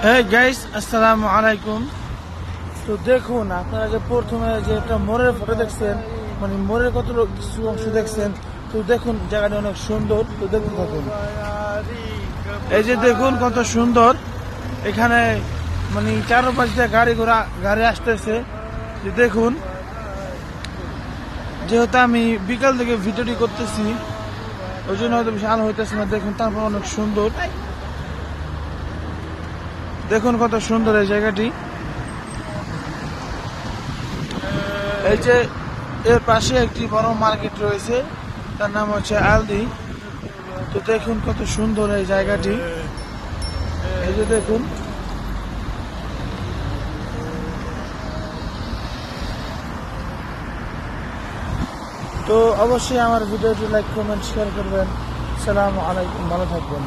এই গাইস, আসসালামু আলাইকুম। তো দেখুন, আপনারা যে প্রথমে যে একটা মোড়ের ফটো দেখছেন, মানে মোড়ের কত কিছু অংশ দেখছেন, তো দেখুন জায়গাটা অনেক সুন্দর। তো দেখুন থাকুন, এই যে দেখুন কত সুন্দর। এখানে মানে চারপাশ দিয়ে গাড়ি আসতেছে। যে দেখুন, যেহেতু আমি বিকাল থেকে ভিডিওটি করতেছি, ওই জন্য হয়তো বেশি আলো হইতেছে না। দেখুন তারপর অনেক সুন্দর। দেখুন কত সুন্দর এই জায়গাটি। এই যে এর পাশে একটি বড় মার্কেট রয়েছে, তার নাম হচ্ছে আলদি। তো দেখুন কত সুন্দর এই জায়গাটি। এই যে দেখুন, তো অবশ্যই আমার ভিডিওটি লাইক, কমেন্ট, শেয়ার করবেন। আসসালামু আলাইকুম, ভালো থাকবেন।